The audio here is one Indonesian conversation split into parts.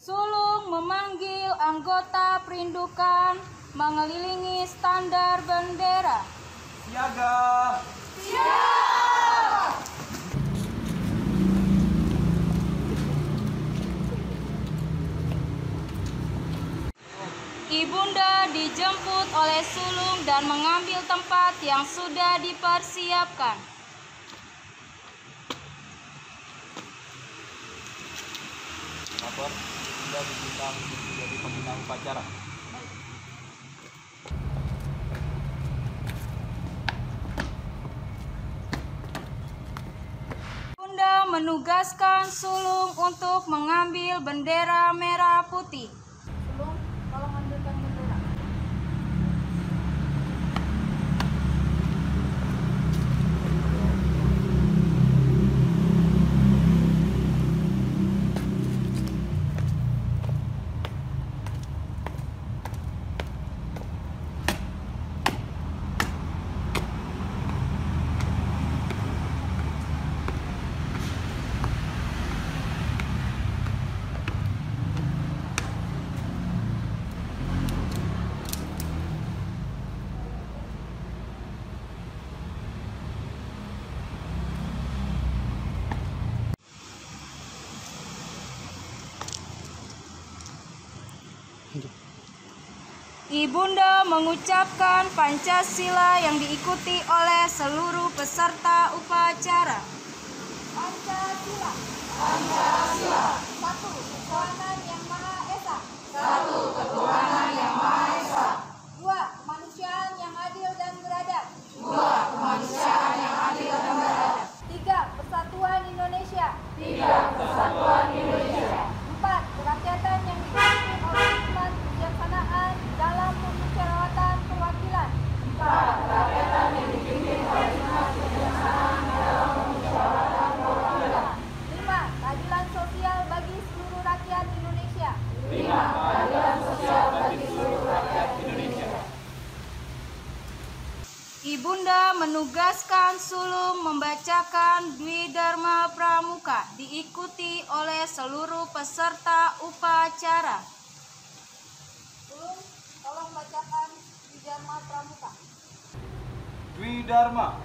Sulung memanggil anggota perindukan mengelilingi standar bendera. Siaga! Siap! Ibunda dijemput oleh sulung dan mengambil tempat yang sudah dipersiapkan. Lapor, sudah diminta menjadi pembina upacara. Ibunda menugaskan sulung untuk mengambil bendera merah putih. Sulung, tolong ambilkan bendera. Ibunda mengucapkan Pancasila yang diikuti oleh seluruh peserta upacara. Pancasila. Pancasila. Satu, ketuhanan yang Maha Esa. Satu, ketuhanan yang Maha Esa. Dua, kemanusiaan yang adil dan beradab. Dua, kemanusiaan yang adil dan beradab. Tiga, persatuan Indonesia. Tiga, persatuan Indonesia. Empat, kerakyatan yang dipimpin oleh hikmat kebijaksanaan dalam pemusyawaratan perwakilan. Empat, kerakyatan yang dipimpin oleh hikmat kebijaksanaan dalam pemusyawaratan perwakilan. Lima, keadilan sosial bagi seluruh rakyat Indonesia. Lima, keadilan sosial bagi seluruh rakyat Indonesia. Ibunda menugaskan sulung membacakan Dwi Dharma Pramuka diikuti oleh seluruh peserta upacara. Sulung, tolong bacakan Dwi Dharma Pramuka. Dwi Dharma.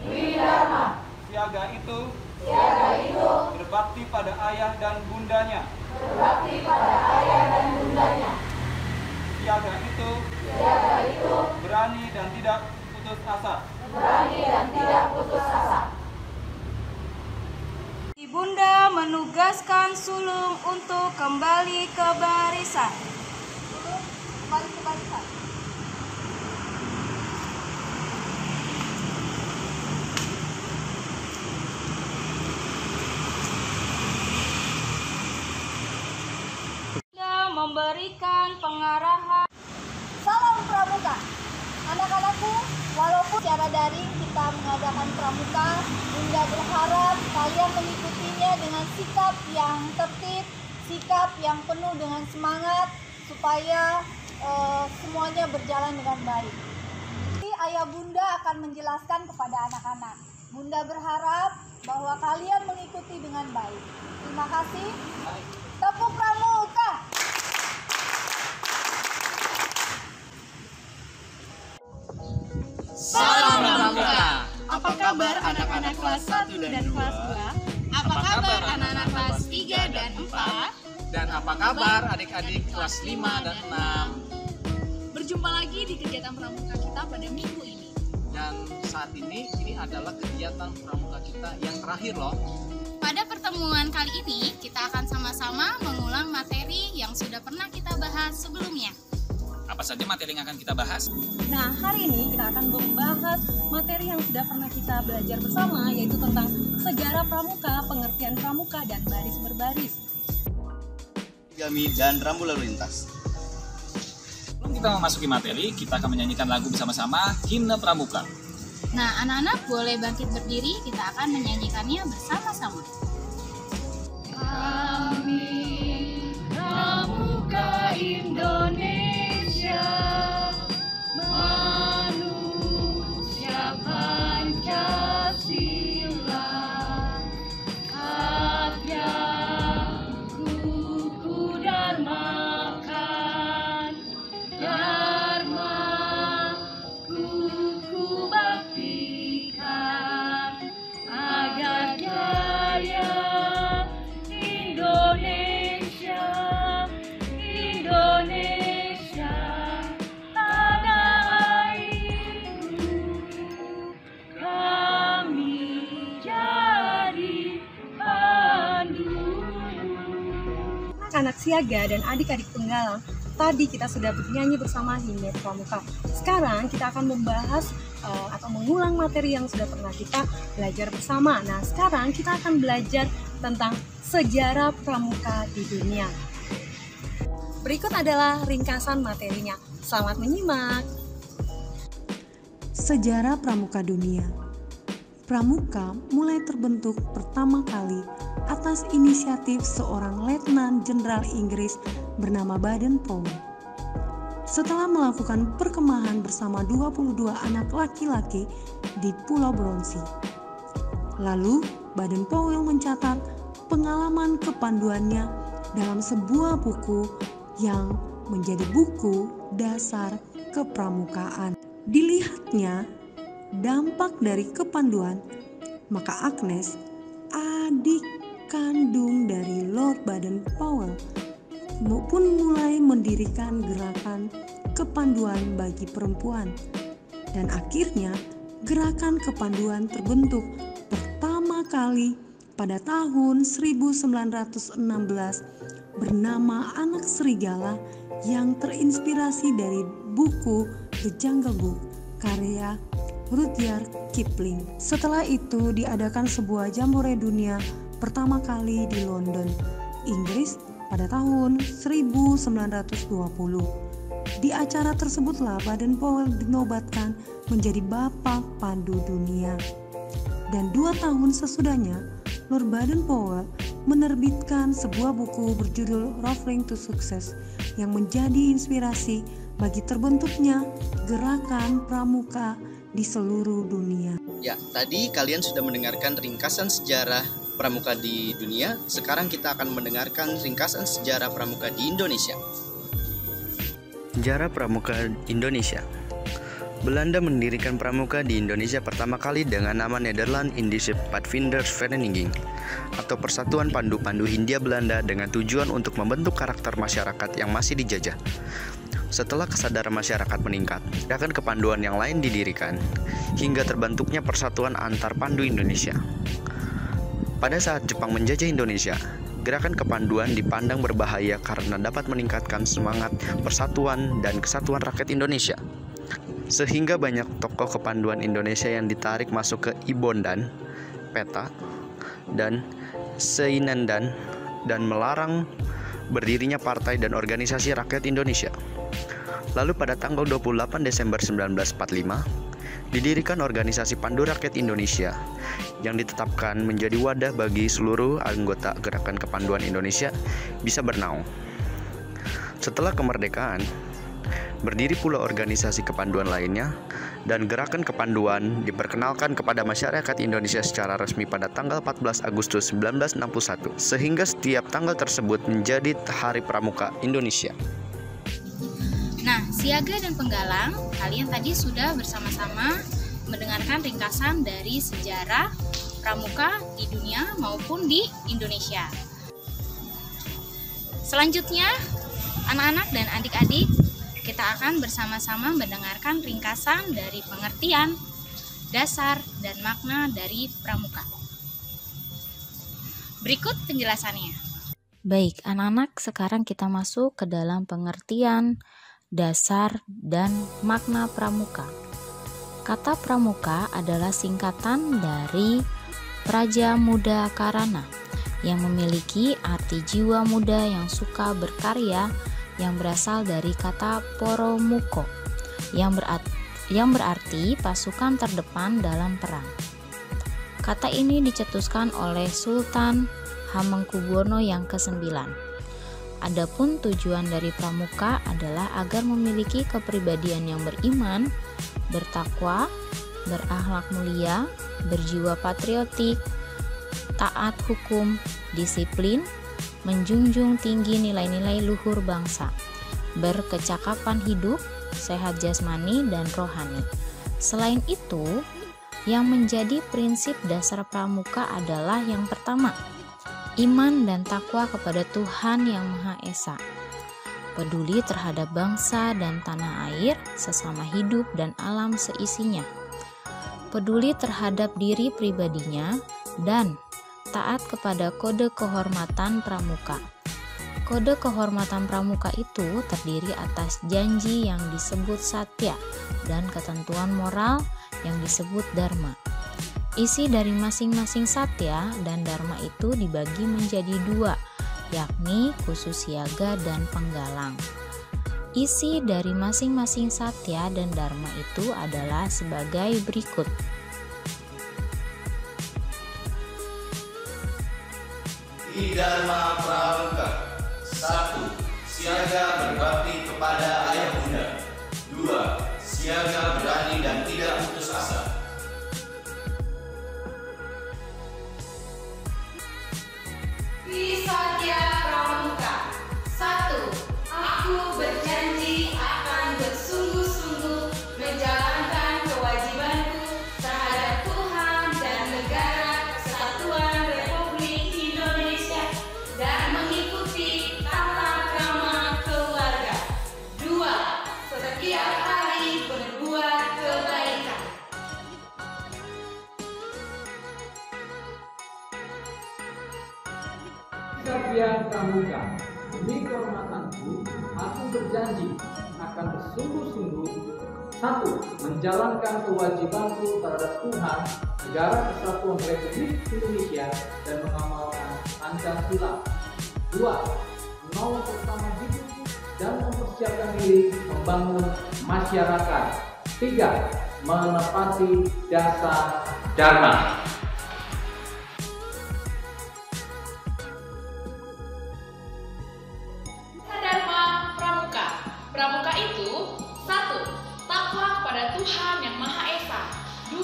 Dwi Dharma. Siaga itu. Siaga itu. Berbakti pada ayah dan bundanya. Berbakti pada ayah dan bundanya. Siaga itu. Siaga itu. Berani dan tidak putus asa. Berani dan tidak putus asa. Ibunda menugaskan sulung untuk kembali ke barisan. Sulung, kembali ke barisan. Ibunda memberikan pengarahan. Salam Pramuka. Anak-anakku, walaupun secara daring kita mengadakan pramuka, Bunda berharap kalian mengikutinya dengan sikap yang tertib, sikap yang penuh dengan semangat, supaya semuanya berjalan dengan baik. Nanti ayah Bunda akan menjelaskan kepada anak-anak. Bunda berharap bahwa kalian mengikuti dengan baik. Terima kasih. Tepuk pramuka. Salam Pramuka. Apa kabar anak-anak kelas 1 dan kelas 2? Apa kabar anak-anak kelas 3 dan 4? Dan apa kabar adik-adik kelas 5 dan 6? Berjumpa lagi di kegiatan pramuka kita pada minggu ini. Dan saat ini adalah kegiatan pramuka kita yang terakhir loh. Pada pertemuan kali ini, kita akan sama-sama mengulang materi yang sudah pernah kita bahas sebelumnya. Apa saja materi yang akan kita bahas? Nah, hari ini kita akan membahas materi yang sudah pernah kita belajar bersama, yaitu tentang sejarah pramuka, pengertian pramuka, dan baris berbaris. Gami dan rambu lalu lintas. Sebelum kita memasuki materi, kita akan menyanyikan lagu bersama-sama Himne Pramuka. Nah, anak-anak boleh bangkit berdiri, kita akan menyanyikannya bersama-sama. Kami Pramuka Indonesia, manusia Pancasila, karya kuku dan Jaya, Indonesia, Indonesia, tanah airku, kami jadi pandu. Anak siaga dan adik-adik penggalang, tadi kita sudah bernyanyi bersama himne pramuka. Sekarang kita akan membahas atau mengulang materi yang sudah pernah kita belajar bersama. Nah, sekarang kita akan belajar tentang sejarah pramuka di dunia. Berikut adalah ringkasan materinya. Selamat menyimak. Sejarah pramuka dunia. Pramuka mulai terbentuk pertama kali atas inisiatif seorang letnan jenderal Inggris bernama Baden-Powell. Setelah melakukan perkemahan bersama 22 anak laki-laki di Pulau Bronsi. Lalu Baden-Powell mencatat pengalaman kepanduannya dalam sebuah buku yang menjadi buku dasar kepramukaan. Dilihatnya dampak dari kepanduan, maka Agnes, adik kandung dari Lord Baden-Powell, pun mulai mendirikan gerakan kepanduan bagi perempuan. Dan akhirnya gerakan kepanduan terbentuk pertama kali pada tahun 1916 bernama Anak Serigala yang terinspirasi dari buku The Jungle Book karya Rudyard Kipling. Setelah itu diadakan sebuah jambore dunia pertama kali di London, Inggris pada tahun 1920. Di acara tersebutlah Baden-Powell dinobatkan menjadi Bapak Pandu Dunia. Dan 2 tahun sesudahnya, Lord Baden-Powell menerbitkan sebuah buku berjudul Traveling to Success yang menjadi inspirasi bagi terbentuknya gerakan pramuka di seluruh dunia. Ya, tadi kalian sudah mendengarkan ringkasan sejarah pramuka di dunia. Sekarang kita akan mendengarkan ringkasan sejarah pramuka di Indonesia. Sejarah pramuka Indonesia. Belanda mendirikan pramuka di Indonesia pertama kali dengan nama Nederland Indische Padvindersvereniging atau Persatuan Pandu-Pandu Hindia Belanda dengan tujuan untuk membentuk karakter masyarakat yang masih dijajah. Setelah kesadaran masyarakat meningkat, gerakan kepanduan yang lain didirikan hingga terbentuknya Persatuan Antar Pandu Indonesia. Pada saat Jepang menjajah Indonesia, gerakan kepanduan dipandang berbahaya karena dapat meningkatkan semangat persatuan dan kesatuan rakyat Indonesia. Sehingga banyak tokoh kepanduan Indonesia yang ditarik masuk ke Ibondan, Peta, dan Seinendan dan melarang berdirinya partai dan organisasi rakyat Indonesia. Lalu pada tanggal 28 Desember 1945, didirikan organisasi Pandu Rakyat Indonesia yang ditetapkan menjadi wadah bagi seluruh anggota gerakan kepanduan Indonesia bisa bernaung. Setelah kemerdekaan, berdiri pula organisasi kepanduan lainnya dan gerakan kepanduan diperkenalkan kepada masyarakat Indonesia secara resmi pada tanggal 14 Agustus 1961 sehingga setiap tanggal tersebut menjadi Hari Pramuka Indonesia. Nah, siaga dan penggalang, kalian tadi sudah bersama-sama mendengarkan ringkasan dari sejarah pramuka di dunia maupun di Indonesia. Selanjutnya, anak-anak dan adik-adik, kita akan bersama-sama mendengarkan ringkasan dari pengertian, dasar, dan makna dari pramuka. Berikut penjelasannya. Baik, anak-anak, sekarang kita masuk ke dalam pengertian, dasar, dan makna pramuka. Kata pramuka adalah singkatan dari Praja Muda Karana yang memiliki arti jiwa muda yang suka berkarya yang berasal dari kata poromuko yang berarti pasukan terdepan dalam perang. Kata ini dicetuskan oleh Sultan Hamengkubuwono yang ke-9. Adapun tujuan dari pramuka adalah agar memiliki kepribadian yang beriman, bertakwa, berakhlak mulia, berjiwa patriotik, taat hukum, disiplin, menjunjung tinggi nilai-nilai luhur bangsa, berkecakapan hidup, sehat jasmani dan rohani. Selain itu, Yang menjadi prinsip dasar pramuka adalah yang pertama, iman dan takwa kepada Tuhan Yang Maha Esa, peduli terhadap bangsa dan tanah air, sesama hidup dan alam seisinya, peduli terhadap diri pribadinya, dan taat kepada kode kehormatan pramuka. Kode kehormatan pramuka itu terdiri atas janji yang disebut satya dan ketentuan moral yang disebut dharma. Isi dari masing-masing satya dan dharma itu dibagi menjadi dua, yakni khusus siaga dan penggalang. Isi dari masing-masing satya dan dharma itu adalah sebagai berikut. Di Dharma Pramuka: 1. Siaga berbakti kepada ayah bunda. 2. Siaga berani dan tidak putus asa. Di Satya Pramuka: 1. Aku berjanji akan bersungguh-sungguh menjalankan kewajibanku terhadap Tuhan dan negara Kesatuan Republik Indonesia dan mengikuti tata krama keluarga. 2. Setiap hari berbuat kebaikan. Satya Pramuka: demi kehormatanku, aku berjanji akan bersungguh-sungguh 1. Menjalankan kewajibanku terhadap Tuhan, Negara Kesatuan Republik Indonesia dan mengamalkan Pancasila. 2. Menolong sesama hidup dan mempersiapkan diri membangun masyarakat. 3. Menepati dasar dharma. Dharma Pramuka: Pramuka itu 1. Takwa kepada Tuhan Yang Maha Esa. 2.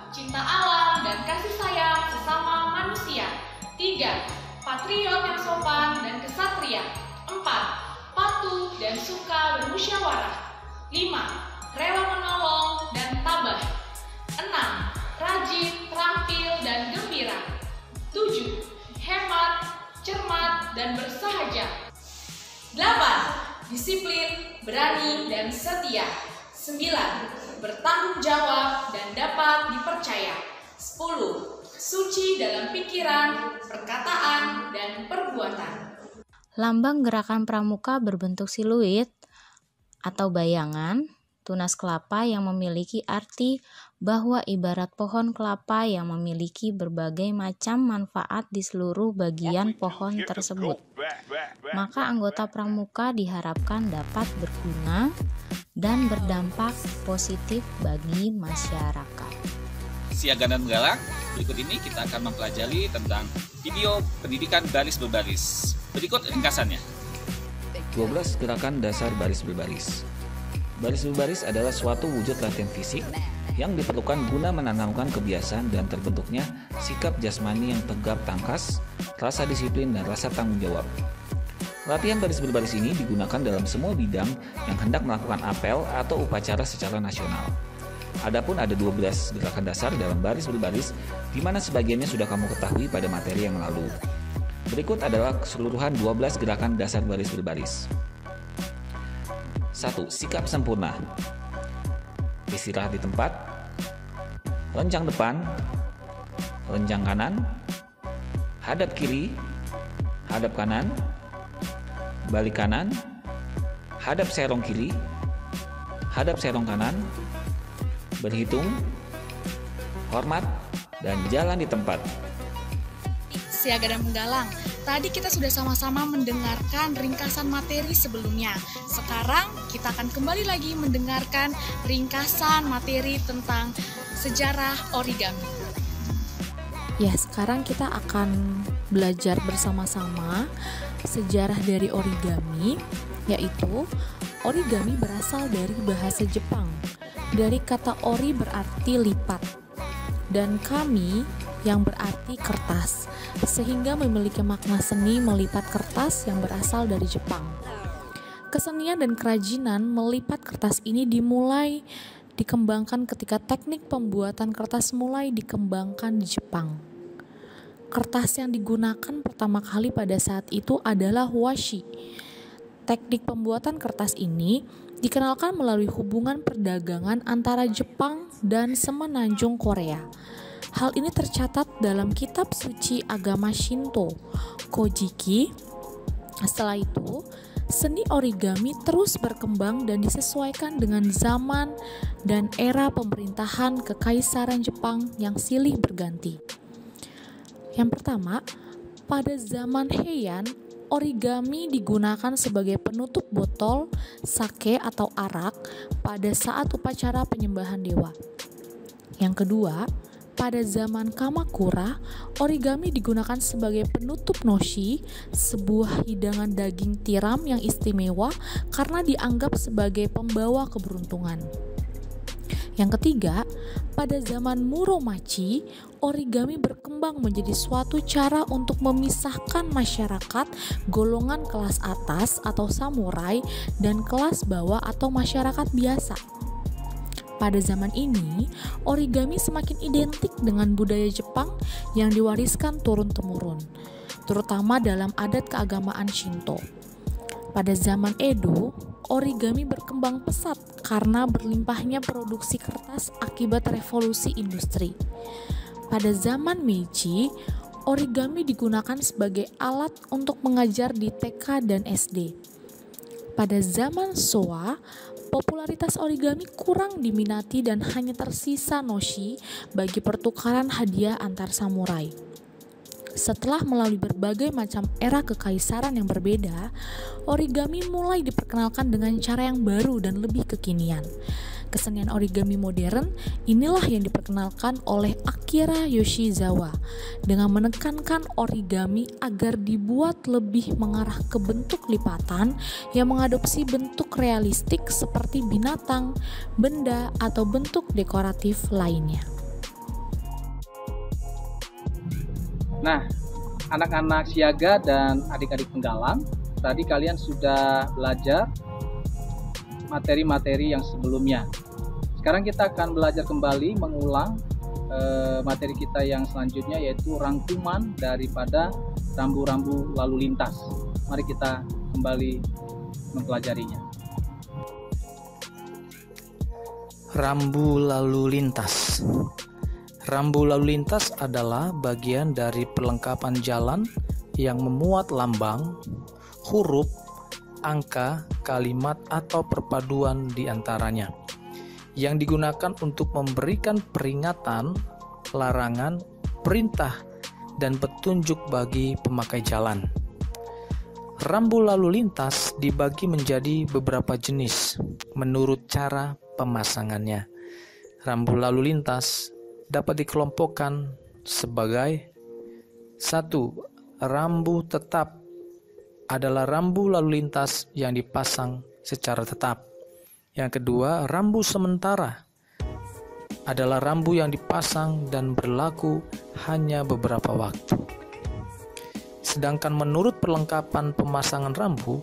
Cinta alam dan kasih sayang sesama manusia. 3. Patriot yang sopan dan kesatria. 4. Patuh dan suka bermusyawarah. 5. Rela menolong dan tabah. 6. Rajin, terampil dan gembira. 7. Hemat, cermat dan bersahaja. 8. Disiplin, berani dan setia. 9. Bertanggung jawab dan dapat dipercaya. 10. Suci dalam pikiran, perkataan, dan perbuatan. Lambang gerakan pramuka berbentuk siluet atau bayangan tunas kelapa yang memiliki arti bahwa ibarat pohon kelapa yang memiliki berbagai macam manfaat di seluruh bagian pohon tersebut. Maka anggota pramuka diharapkan dapat berguna dan berdampak positif bagi masyarakat. Siaga dan penggalang, berikut ini kita akan mempelajari tentang video pendidikan baris berbaris. Berikut ringkasannya. 12 gerakan dasar baris berbaris. Baris berbaris adalah suatu wujud latihan fisik yang diperlukan guna menanamkan kebiasaan dan terbentuknya sikap jasmani yang tegap tangkas, rasa disiplin, dan rasa tanggung jawab. Latihan baris berbaris ini digunakan dalam semua bidang yang hendak melakukan apel atau upacara secara nasional. Adapun ada 12 gerakan dasar dalam baris berbaris, di mana sebagiannya sudah kamu ketahui pada materi yang lalu. Berikut adalah keseluruhan 12 gerakan dasar baris berbaris. 1. Sikap sempurna. Istirahat di tempat. Rencang depan. Rencang kanan. Hadap kiri. Hadap kanan. Balik kanan. Hadap serong kiri. Hadap serong kanan. Berhitung. Hormat. Dan jalan di tempat. Siaga dan penggalang, tadi kita sudah sama-sama mendengarkan ringkasan materi sebelumnya. Sekarang kita akan kembali lagi mendengarkan ringkasan materi tentang sejarah origami. Ya, sekarang kita akan belajar bersama-sama sejarah dari origami, yaitu origami berasal dari bahasa Jepang. Dari kata ori berarti lipat, dan kami yang berarti kertas, sehingga memiliki makna seni melipat kertas yang berasal dari Jepang. Kesenian dan kerajinan melipat kertas ini dimulai dikembangkan ketika teknik pembuatan kertas mulai dikembangkan di Jepang. Kertas yang digunakan pertama kali pada saat itu adalah washi. Teknik pembuatan kertas ini dikenalkan melalui hubungan perdagangan antara Jepang dan semenanjung Korea. Hal ini tercatat dalam kitab suci agama Shinto, Kojiki. Setelah itu, seni origami terus berkembang dan disesuaikan dengan zaman dan era pemerintahan Kekaisaran Jepang yang silih berganti. Yang pertama, pada zaman Heian, origami digunakan sebagai penutup botol, sake atau arak pada saat upacara penyembahan dewa. Yang kedua, pada zaman Kamakura, origami digunakan sebagai penutup noshi, sebuah hidangan daging tiram yang istimewa karena dianggap sebagai pembawa keberuntungan. Yang ketiga, pada zaman Muromachi, origami berkembang menjadi suatu cara untuk memisahkan masyarakat golongan kelas atas atau samurai dan kelas bawah atau masyarakat biasa. Pada zaman ini, origami semakin identik dengan budaya Jepang yang diwariskan turun-temurun, terutama dalam adat keagamaan Shinto. Pada zaman Edo, origami berkembang pesat karena berlimpahnya produksi kertas akibat revolusi industri. Pada zaman Meiji, origami digunakan sebagai alat untuk mengajar di TK dan SD. Pada zaman Showa, popularitas origami kurang diminati dan hanya tersisa noshi bagi pertukaran hadiah antar samurai. Setelah melalui berbagai macam era kekaisaran yang berbeda, origami mulai diperkenalkan dengan cara yang baru dan lebih kekinian. Kesenian origami modern inilah yang diperkenalkan oleh Akira Yoshizawa dengan menekankan origami agar dibuat lebih mengarah ke bentuk lipatan yang mengadopsi bentuk realistik seperti binatang, benda, atau bentuk dekoratif lainnya. Nah, anak-anak siaga dan adik-adik penggalang, tadi kalian sudah belajar materi-materi yang sebelumnya. Sekarang kita akan belajar kembali mengulang materi kita yang selanjutnya, yaitu rangkuman daripada rambu-rambu lalu lintas. Mari kita kembali mempelajarinya. Rambu lalu lintas. Rambu lalu lintas adalah bagian dari perlengkapan jalan yang memuat lambang, huruf, angka, kalimat, atau perpaduan di antaranya, yang digunakan untuk memberikan peringatan, larangan, perintah, dan petunjuk bagi pemakai jalan. Rambu lalu lintas dibagi menjadi beberapa jenis menurut cara pemasangannya. Rambu lalu lintas dapat dikelompokkan sebagai 1. Rambu tetap adalah rambu lalu lintas yang dipasang secara tetap. Yang kedua, rambu sementara adalah rambu yang dipasang dan berlaku hanya beberapa waktu. Sedangkan menurut perlengkapan pemasangan rambu,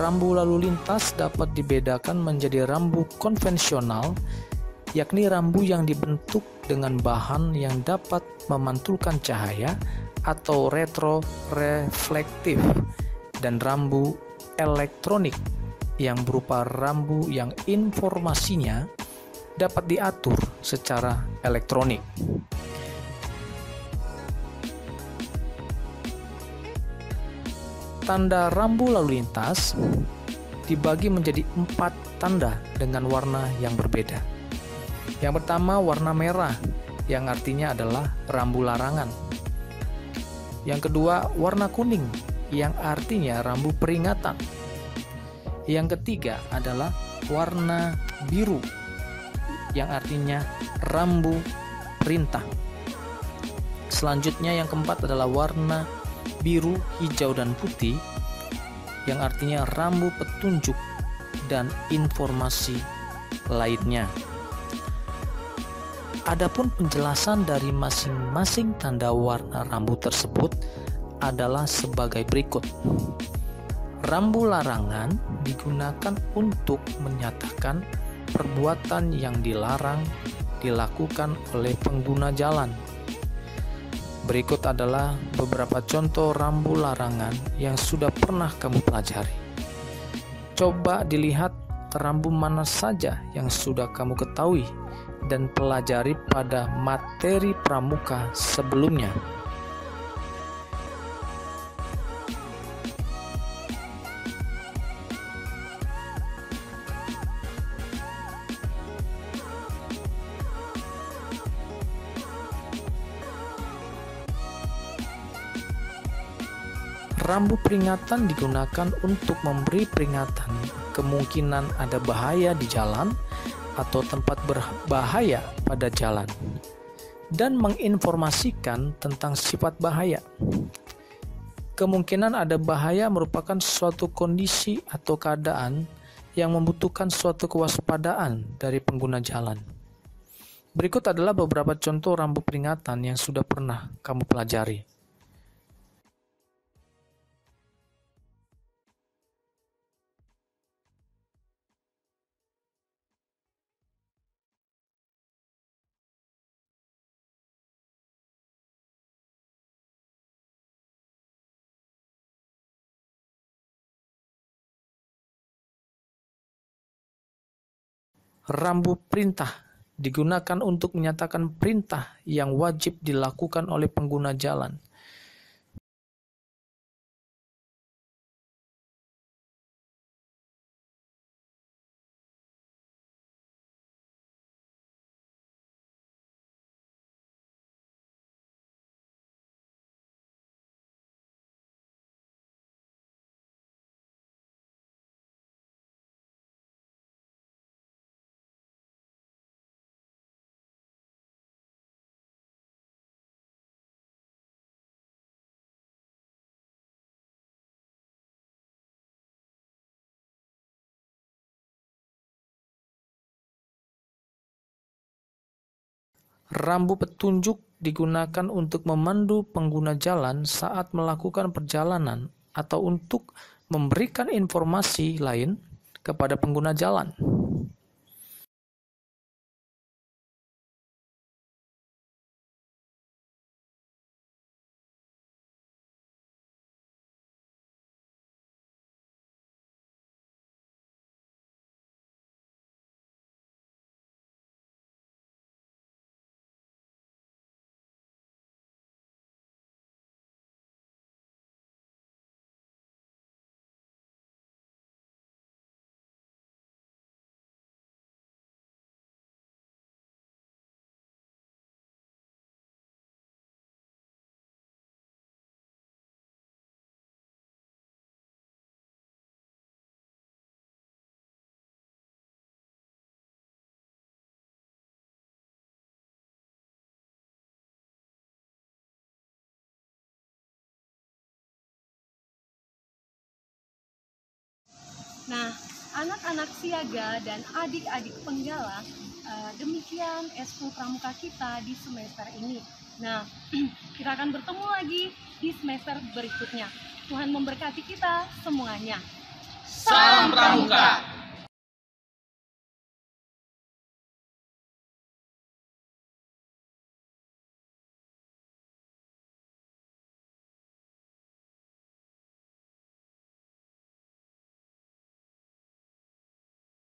rambu lalu lintas dapat dibedakan menjadi rambu konvensional, yakni rambu yang dibentuk dengan bahan yang dapat memantulkan cahaya atau retroreflektif, dan rambu elektronik yang berupa rambu yang informasinya dapat diatur secara elektronik. Tanda rambu lalu lintas dibagi menjadi 4 tanda dengan warna yang berbeda. Yang pertama, warna merah, yang artinya adalah rambu larangan. Yang kedua, warna kuning, yang artinya rambu peringatan. Yang ketiga adalah warna biru, yang artinya rambu perintah. Selanjutnya yang keempat adalah warna biru, hijau, dan putih, yang artinya rambu petunjuk dan informasi lainnya. Adapun penjelasan dari masing-masing tanda warna rambu tersebut adalah sebagai berikut. Rambu larangan digunakan untuk menyatakan perbuatan yang dilarang dilakukan oleh pengguna jalan. Berikut adalah beberapa contoh rambu larangan yang sudah pernah kamu pelajari. Coba dilihat rambu mana saja yang sudah kamu ketahui dan pelajari pada materi pramuka sebelumnya. Rambu peringatan digunakan untuk memberi peringatan kemungkinan ada bahaya di jalan atau tempat berbahaya pada jalan, dan menginformasikan tentang sifat bahaya. Kemungkinan ada bahaya merupakan suatu kondisi atau keadaan yang membutuhkan suatu kewaspadaan dari pengguna jalan. Berikut adalah beberapa contoh rambu peringatan yang sudah pernah kamu pelajari. Rambu perintah digunakan untuk menyatakan perintah yang wajib dilakukan oleh pengguna jalan. Rambu petunjuk digunakan untuk memandu pengguna jalan saat melakukan perjalanan atau untuk memberikan informasi lain kepada pengguna jalan. Nah, anak-anak siaga dan adik-adik penggalang, demikian eskul pramuka kita di semester ini. Nah, kita akan bertemu lagi di semester berikutnya. Tuhan memberkati kita semuanya. Salam Pramuka!